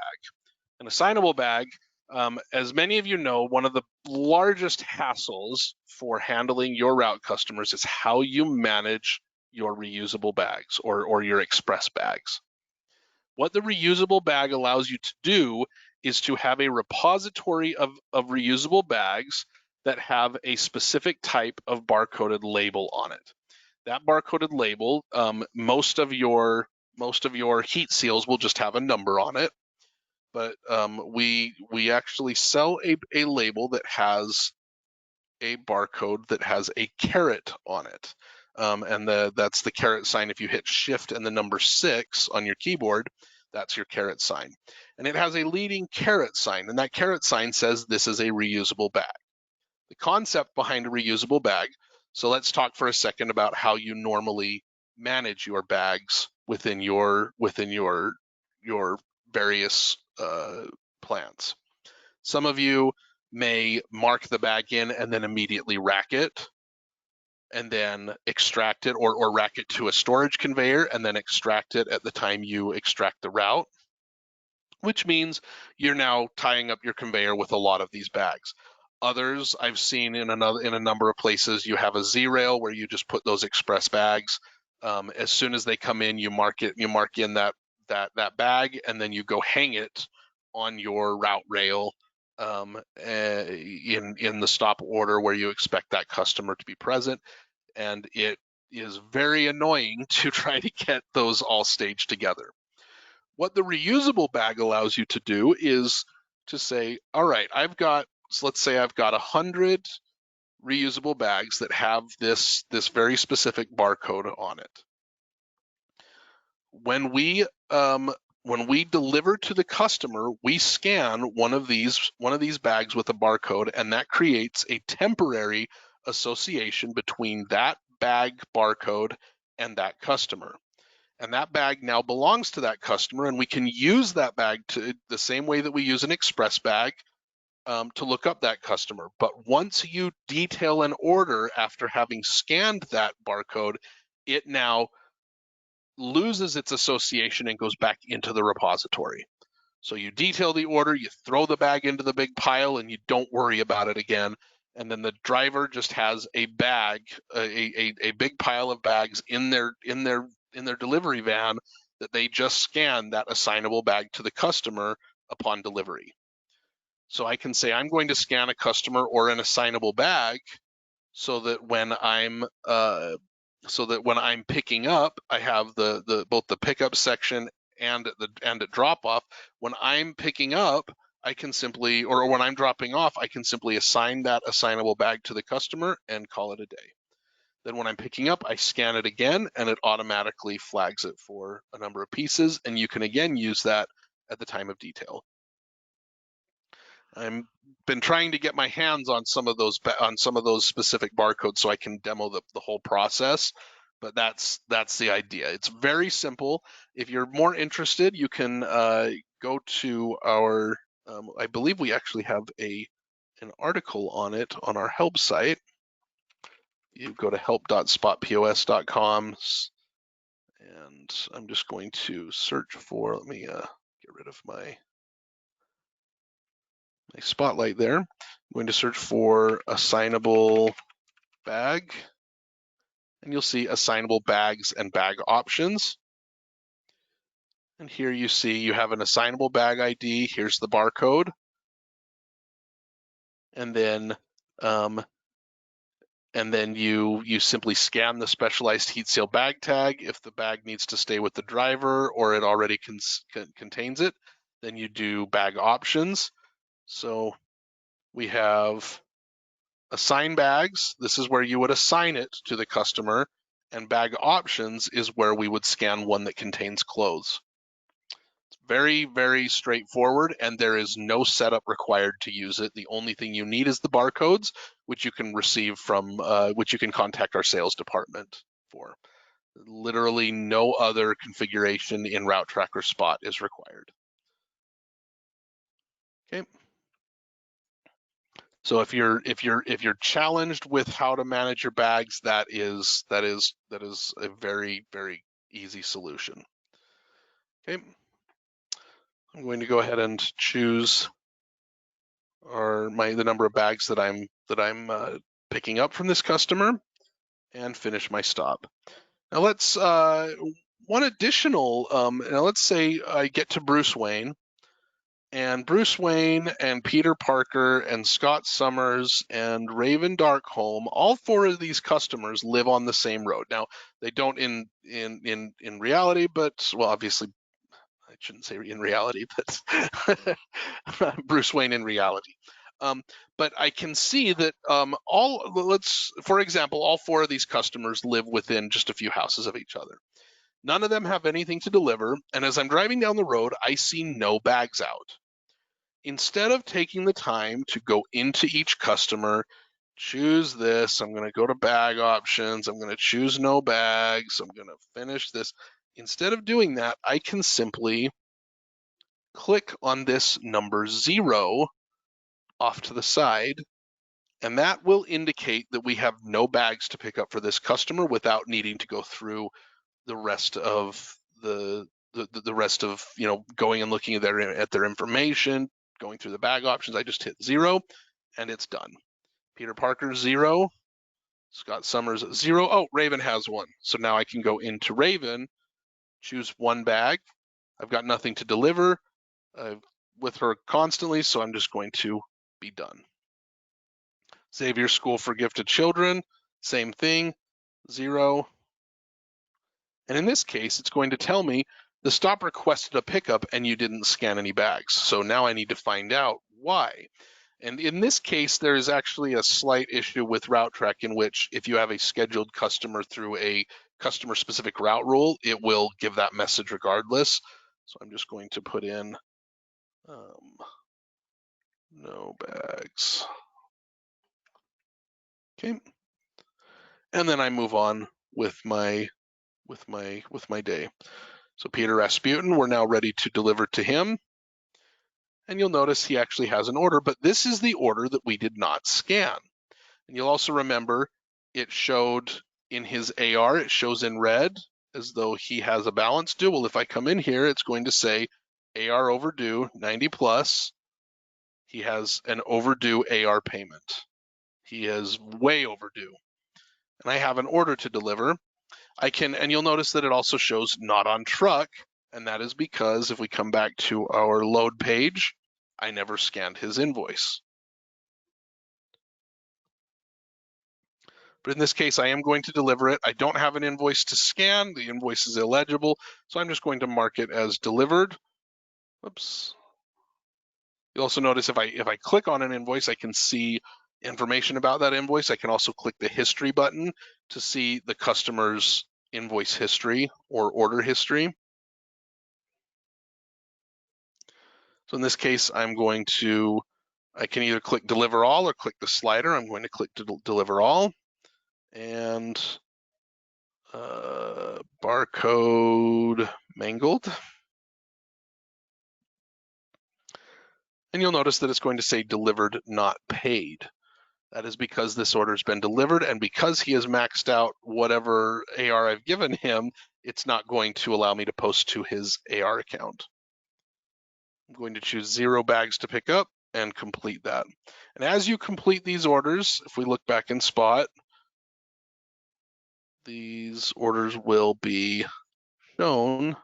An assignable bag, as many of you know, one of the largest hassles for handling your route customers is how you manage your reusable bags or your express bags. What the reusable bag allows you to do is to have a repository of reusable bags that have a specific type of barcoded label on it. That barcoded label, most of your heat seals will just have a number on it, but we actually sell a label that has a barcode that has a caret on it. And that's the caret sign. If you hit Shift and the number 6 on your keyboard, that's your caret sign. And it has a leading caret sign, and that caret sign says this is a reusable bag. The concept behind a reusable bag, so let's talk for a second about how you normally manage your bags within your various plans. Some of you may mark the bag in and then immediately rack it and then extract it, or rack it to a storage conveyor and then extract it at the time you extract the route, which means you're now tying up your conveyor with a lot of these bags. Others I've seen in a number of places, you have a Z-rail where you just put those express bags. As soon as they come in, you mark in that bag, and then you go hang it on your route rail in the stop order where you expect that customer to be present. And it is very annoying to try to get those all staged together. What the reusable bag allows you to do is to say, all right, let's say I've got 100 reusable bags that have this very specific barcode on it. When we deliver to the customer, we scan one of these bags with a barcode, and that creates a temporary association between that bag barcode and that customer. And that bag now belongs to that customer, and we can use that bag to the same way that we use an express bag to look up that customer. But once you detail an order after having scanned that barcode, it now loses its association and goes back into the repository. So you detail the order, you throw the bag into the big pile, and you don't worry about it again. And then the driver just has a bag, a big pile of bags in their delivery van that they just scan that assignable bag to the customer upon delivery. So I can say I'm going to scan a customer or an assignable bag so that when I'm picking up, I have both the pickup section and at drop off. When I'm picking up, I can simply, or when I'm dropping off, I can simply assign that assignable bag to the customer and call it a day. Then when I'm picking up, I scan it again, and it automatically flags it for a number of pieces, and you can again use that at the time of detail. I've been trying to get my hands on some of those specific barcodes so I can demo the whole process, but that's the idea. It's very simple. If you're more interested, you can go to our, I believe we actually have an article on it on our help site. You go to help.spotpos.com, and I'm just going to search for, let me get rid of my spotlight there. I'm going to search for assignable bag, and you'll see assignable bags and bag options. And here you see you have an assignable bag ID. Here's the barcode. And then you simply scan the specialized heat seal bag tag. If the bag needs to stay with the driver or it already contains it, then you do bag options. So we have assign bags. This is where you would assign it to the customer, and bag options is where we would scan one that contains clothes. It's very, very straightforward, and there is no setup required to use it. The only thing you need is the barcodes, which you can receive from, which you can contact our sales department for. Literally no other configuration in RouteTrac or Spot is required. Okay. So if you're challenged with how to manage your bags, that is a very, very easy solution. Okay, I'm going to go ahead and choose the number of bags that I'm picking up from this customer and finish my stop. Now let's one additional. Now let's say I get to Bruce Wayne. And Bruce Wayne and Peter Parker and Scott Summers and Raven Darkholme, all four of these customers live on the same road. Now they don't in reality, but well, obviously I shouldn't say in reality, but Bruce Wayne in reality. But I can see that for example, all four of these customers live within just a few houses of each other. None of them have anything to deliver, and as I'm driving down the road, I see no bags out. Instead of taking the time to go into each customer, choose this, I'm going to go to bag options, I'm going to choose no bags, I'm going to finish this. Instead of doing that, I can simply click on this number 0 off to the side, and that will indicate that we have no bags to pick up for this customer without needing to go through the rest of the rest of going and looking at their information, going through the bag options. I just hit 0 and it's done. Peter Parker 0, Scott Summers 0. Oh, Raven has 1. So now I can go into Raven, choose 1 bag. I've got nothing to deliver with her constantly, so I'm just going to be done. Xavier School for Gifted Children, same thing, 0. And in this case, it's going to tell me the stop requested a pickup and you didn't scan any bags. So now I need to find out why. And in this case, there is actually a slight issue with RouteTrac in which if you have a scheduled customer through a customer specific route rule, it will give that message regardless. So I'm just going to put in no bags. Okay. And then I move on with my day. So Peter Rasputin, we're now ready to deliver to him. And you'll notice he actually has an order, but this is the order that we did not scan. And you'll also remember it showed in his AR, it shows in red as though he has a balance due. Well, if I come in here, it's going to say AR overdue, 90 plus. He has an overdue AR payment. He is way overdue. And I have an order to deliver. And you'll notice that it also shows not on truck, and that is because if we come back to our load page, I never scanned his invoice. But in this case, I am going to deliver it. I don't have an invoice to scan. The invoice is illegible, so I'm just going to mark it as delivered. Oops. You'll also notice if I click on an invoice, I can see information about that invoice. I can also click the history button to see the customer's invoice history or order history. So in this case, I can either click deliver all or click the slider. I'm going to click deliver all, and barcode mangled. And you'll notice that it's going to say delivered, not paid. That is because this order has been delivered, and because he has maxed out whatever AR I've given him, it's not going to allow me to post to his AR account. I'm going to choose 0 bags to pick up and complete that. And as you complete these orders, if we look back in Spot, these orders will be shown.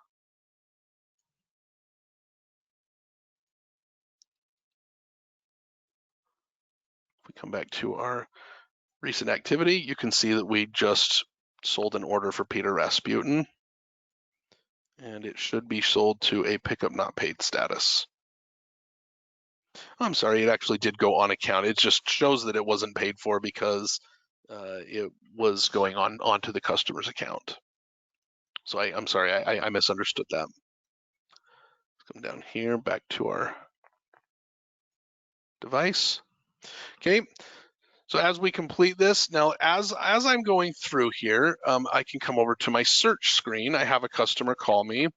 If we come back to our recent activity, you can see that we just sold an order for Peter Rasputin, and it should be sold to a pickup not paid status. I'm sorry, it actually did go on account. It just shows that it wasn't paid for because it was going on onto the customer's account. So I'm sorry, I misunderstood that. Let's come down here, back to our device. Okay, so as we complete this, now as I'm going through here, I can come over to my search screen. I have a customer call me.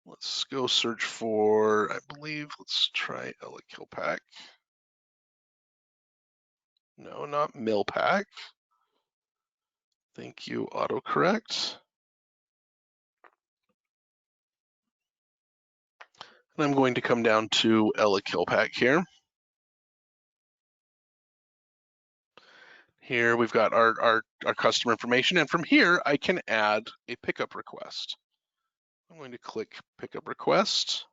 Let's go search for, I believe, let's try Ella Kilpack. No, not mill pack. Thank you, autocorrect. And I'm going to come down to Ella Kill Pack here. Here we've got our customer information, and from here I can add a pickup request. I'm going to click Pickup Request,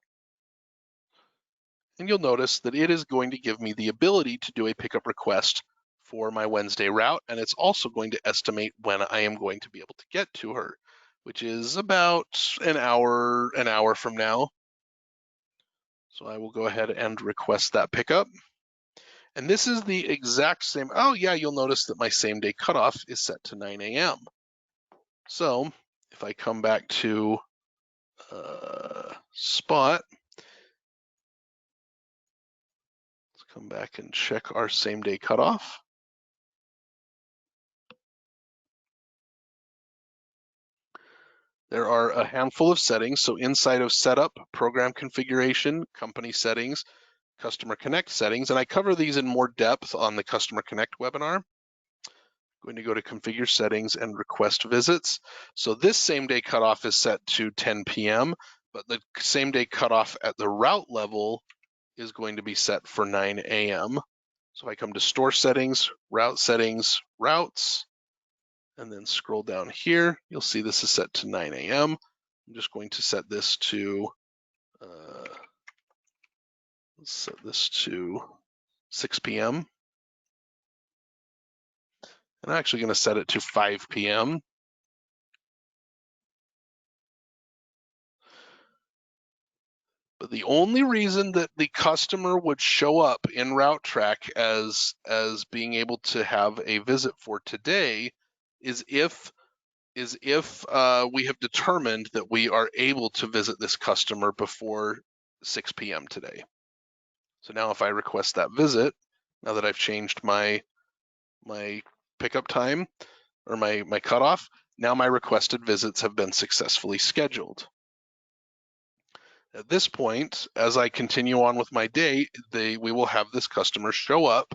and you'll notice that it is going to give me the ability to do a pickup request for my Wednesday route, and it's also going to estimate when I am going to be able to get to her, which is about an hour from now. So I will go ahead and request that pickup. And this is the exact same. Oh yeah, you'll notice that my same day cutoff is set to 9 a.m. So if I come back to Spot, let's come back and check our same day cutoff. There are a handful of settings. So inside of Setup, Program Configuration, Company Settings, Customer Connect settings, and I cover these in more depth on the Customer Connect webinar. Going to go to Configure Settings and Request Visits. So this same day cutoff is set to 10 p.m., but the same day cutoff at the route level is going to be set for 9 a.m. So if I come to Store Settings, Routes, and then scroll down here, you'll see this is set to 9 a.m. I'm just going to set this to, let's set this to 6 p.m. And I'm actually going to set it to 5 p.m. But the only reason that the customer would show up in RouteTrac as being able to have a visit for today is if we have determined that we are able to visit this customer before 6 p.m. today. So now if I request that visit, now that I've changed my pickup time or my cutoff, now my requested visits have been successfully scheduled. At this point, as I continue on with my day, we will have this customer show up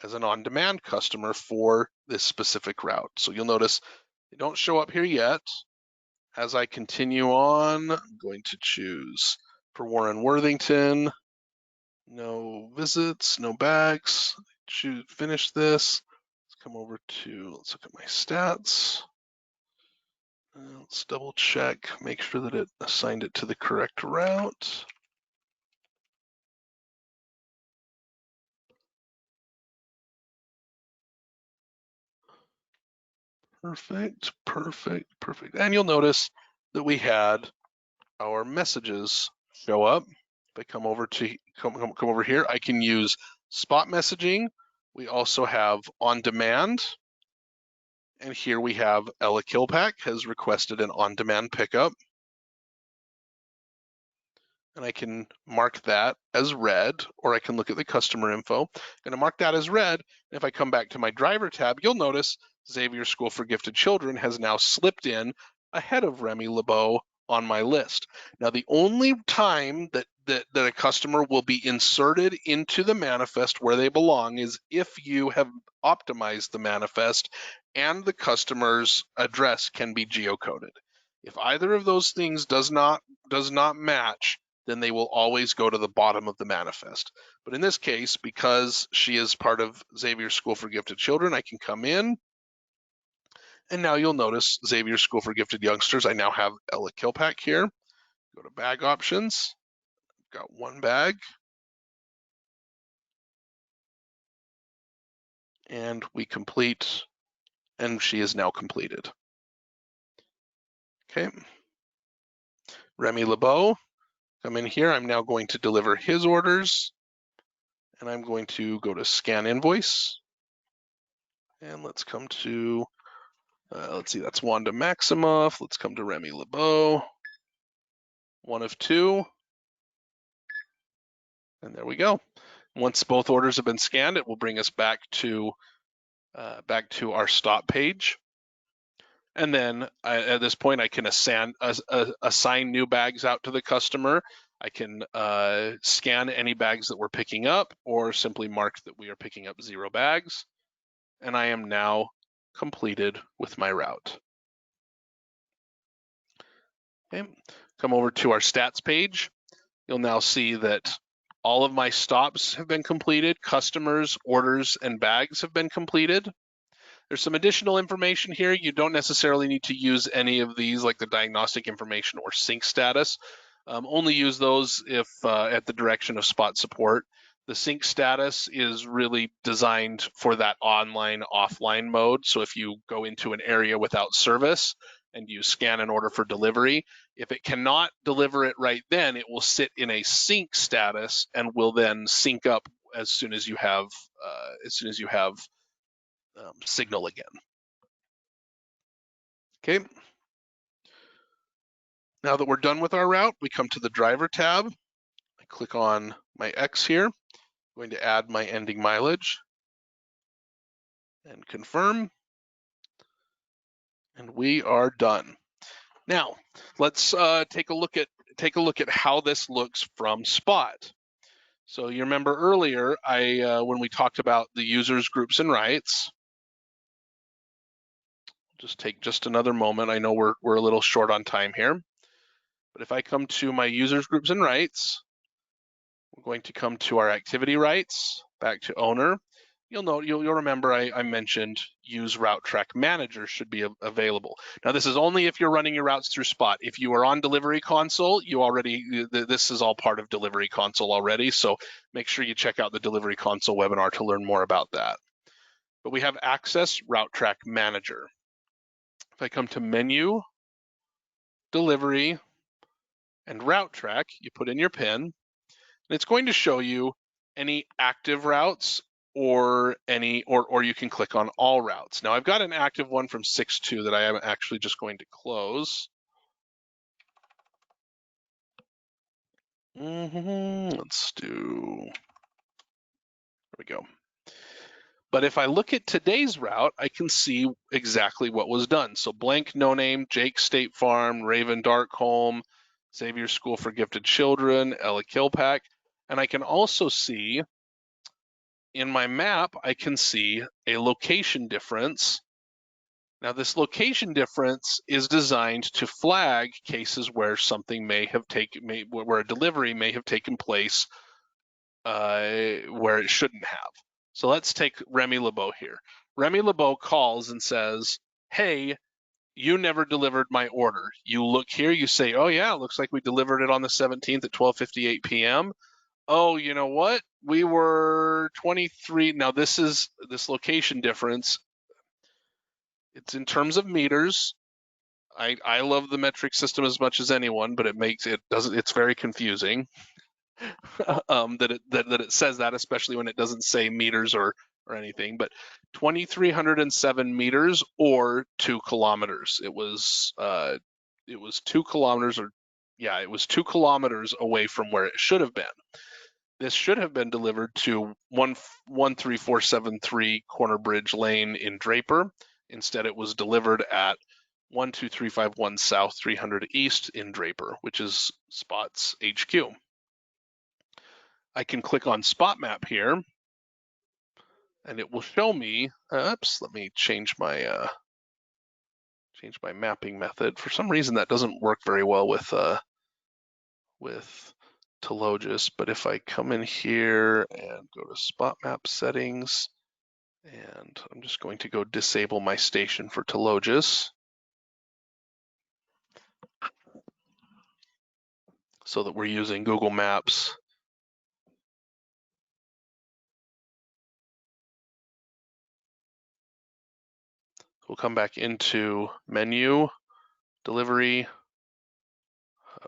as an on-demand customer for this specific route. So you'll notice they don't show up here yet. As I continue on, I'm going to choose for Warren Worthington, no visits, no bags. Finish this. Let's come over to, let's look at my stats. Let's double check, make sure that it assigned it to the correct route. Perfect, perfect, perfect. And you'll notice that we had our messages show up. If I come over to come over here, I can use spot messaging. We also have on demand. And here we have Ella Killpack has requested an on-demand pickup. And I can mark that as red, or I can look at the customer info. I'm going to mark that as red. And if I come back to my driver tab, you'll notice Xavier School for Gifted Children has now slipped in ahead of Remy LeBeau on my list. Now, the only time that a customer will be inserted into the manifest where they belong is if you have optimized the manifest and the customer's address can be geocoded. If either of those things does not match, then they will always go to the bottom of the manifest. But in this case, because she is part of Xavier School for Gifted Children, I can come in, and now you'll notice Xavier School for Gifted Youngsters, I now have Ella Killpack here. Go to bag options, got one bag. And we complete, and she is now completed. Okay. Remy LeBeau, come in here. I'm now going to deliver his orders, and I'm going to go to scan invoice. And let's come to, let's see, that's Wanda Maximoff. Let's come to Remy LeBeau. One of two. And there we go. Once both orders have been scanned, it will bring us back to our stop page. And then at this point, I can assign new bags out to the customer. I can scan any bags that we're picking up, or simply mark that we are picking up 0 bags. and I am now completed with my route. Okay, come over to our stats page. You'll now see that all of my stops have been completed, customers, orders, and bags have been completed. There's some additional information here. You don't necessarily need to use any of these, like the diagnostic information or sync status. Only use those if at the direction of Spot support. The sync status is really designed for that online offline mode. So if you go into an area without service and you scan an order for delivery, if it cannot deliver it right then, it will sit in a sync status and will then sync up as soon as you have signal again. Okay. Now that we're done with our route, we come to the driver tab. I click on my X here. I'm going to add my ending mileage and confirm. And we are done. Now, let's take a look at how this looks from Spot. So you remember earlier, when we talked about the users, groups, and rights. Just take just another moment. I know we're a little short on time here, but if I come to my users, groups, and rights, we're going to come to our activity rights, back to owner. You'll remember I mentioned use RouteTrac Manager should be available. Now this is only if you're running your routes through Spot. If you are on Delivery Console, this is all part of Delivery Console already, so make sure you check out the Delivery Console webinar to learn more about that. But we have access RouteTrac Manager. If I come to Menu, Delivery, and RouteTrac, you put in your PIN, and it's going to show you any active routes or you can click on all routes. Now I've got an active one from 6.2 that I am actually just going to close. Let's do, there we go. But if I look at today's route, I can see exactly what was done. So blank no name, Jake State Farm, Raven Darkholm, Xavier School for Gifted Children, Ella Kilpack. And I can also see in my map, I can see a location difference. Now this location difference is designed to flag cases where something where a delivery may have taken place where it shouldn't have. So let's take Remy LeBeau here. Remy LeBeau calls and says, hey, you never delivered my order. You look here, you say, oh yeah, it looks like we delivered it on the 17th at 12:58 p.m. Oh, you know what? We were 23. Now this location difference. It's in terms of meters. I love the metric system as much as anyone, but it's very confusing that it says that, especially when it doesn't say meters or anything. But 2,307 meters or 2 kilometers. It was 2 kilometers it was 2 kilometers away from where it should have been. This should have been delivered to 13473 Corner Bridge Lane in Draper. Instead, it was delivered at 12351 South 300 East in Draper, which is Spot's HQ. I can click on Spot Map here, and it will show me. Oops, let me change my mapping method. For some reason, that doesn't work very well with Telogis, but if I come in here and go to Spot Map settings, and I'm just going to go disable my station for Telogis so that we're using Google Maps. We'll come back into Menu, Delivery,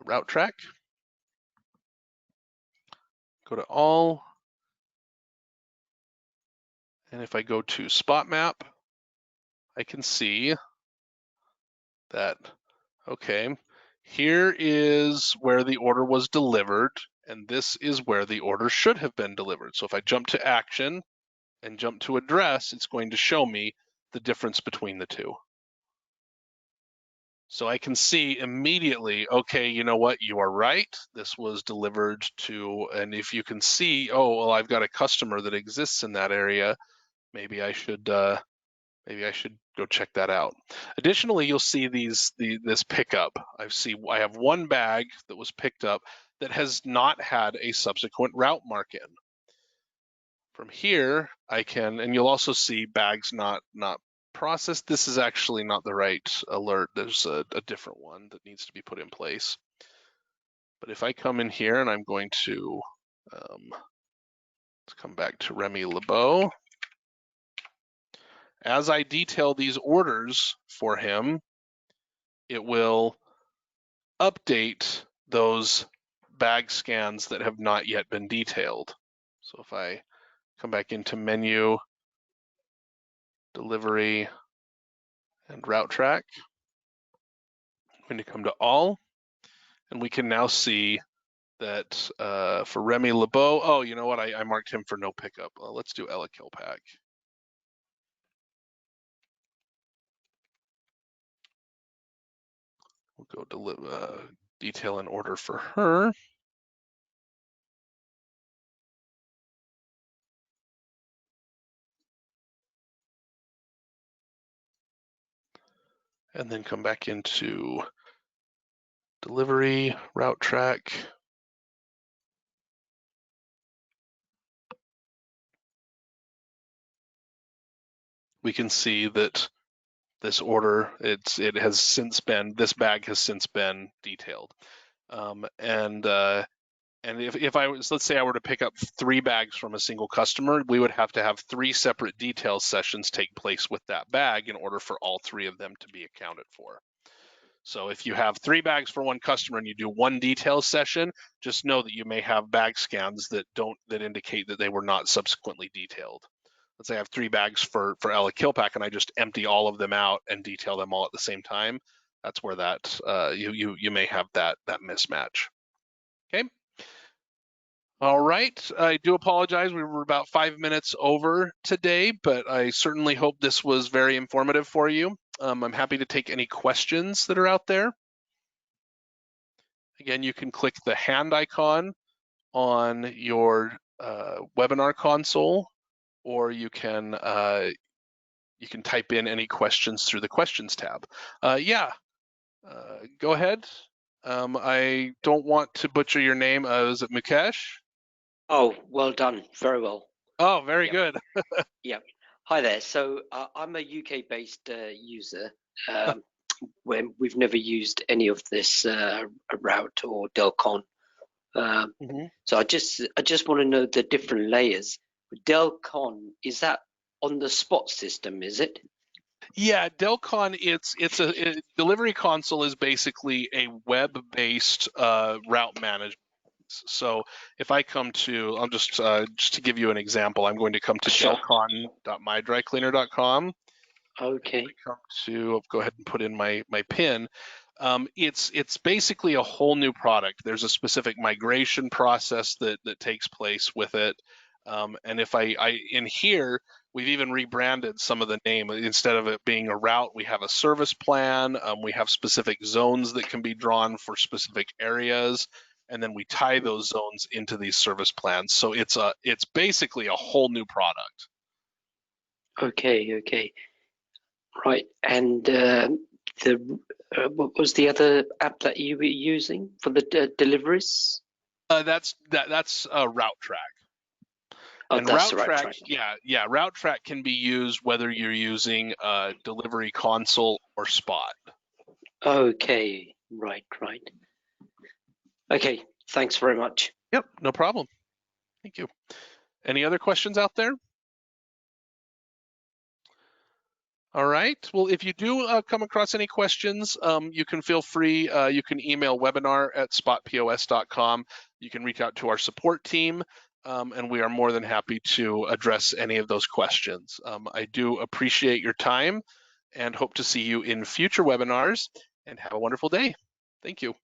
RouteTrac. Go to All. And if I go to Spot Map, I can see that, okay, here is where the order was delivered, and this is where the order should have been delivered. So if I jump to Action and jump to Address, it's going to show me the difference between the two. So I can see immediately, okay, you know what, you are right. This was delivered to, and if you can see, oh, well, I've got a customer that exists in that area. maybe I should go check that out. Additionally, you'll see this pickup. I have one bag that was picked up that has not had a subsequent route mark in. From here, I can, and you'll also see bags not processed. This is actually not the right alert. There's a different one that needs to be put in place. But if I come in here and I'm going to, let's come back to Remy LeBeau. As I detail these orders for him, it will update those bag scans that have not yet been detailed. So if I come back into menu, delivery, and RouteTrac, I'm going to come to all, and we can now see that for Remy LeBeau, oh, you know what? I marked him for no pickup. Well, let's do Ella Killpack. We'll go detail an order for her. And then come back into delivery, RouteTrac. We can see that this order, this bag has since been detailed. And if I was, let's say I were to pick up 3 bags from a single customer, we would have to have 3 separate detail sessions take place with that bag in order for all 3 of them to be accounted for. So if you have 3 bags for one customer and you do 1 detail session, just know that you may have bag scans that indicate that they were not subsequently detailed. Let's say I have 3 bags for Ella Killpack and I just empty all of them out and detail them all at the same time. That's where that you may have that mismatch. Okay. All right, I do apologize. We were about 5 minutes over today, but I certainly hope this was very informative for you. I'm happy to take any questions that are out there. Again, you can click the hand icon on your webinar console, or you can type in any questions through the questions tab. Go ahead. I don't want to butcher your name. Is it Mukesh? Oh, well done. Very well. Oh, very good. Yeah. Hi there. So I'm a UK-based user. When we've never used any of this route or Delcon. So I just want to know the different layers. Delcon, is that on the spot system? Is it? Yeah, Delcon. Delivery Console is basically a web-based route management. So if I come to, I'll just to give you an example, I'm going to come to delcon.mydrycleaner.com. Okay. I'll go ahead and put in my PIN. It's basically a whole new product. There's a specific migration process that takes place with it. And if I in here, we've even rebranded some of the name. Instead of it being a route, we have a service plan. We have specific zones that can be drawn for specific areas, and then we tie those zones into these service plans. So it's basically a whole new product. Okay. Right. And what was the other app that you were using for the deliveries? That's RouteTrac. Oh, and that's RouteTrac, yeah, RouteTrac can be used whether you're using Delivery Console or Spot. Okay, right. Okay, thanks very much. Yep, no problem. Thank you. Any other questions out there? All right. Well, if you do come across any questions, you can feel free. You can email webinar@spotpos.com. You can reach out to our support team, and we are more than happy to address any of those questions. I do appreciate your time and hope to see you in future webinars, and have a wonderful day. Thank you.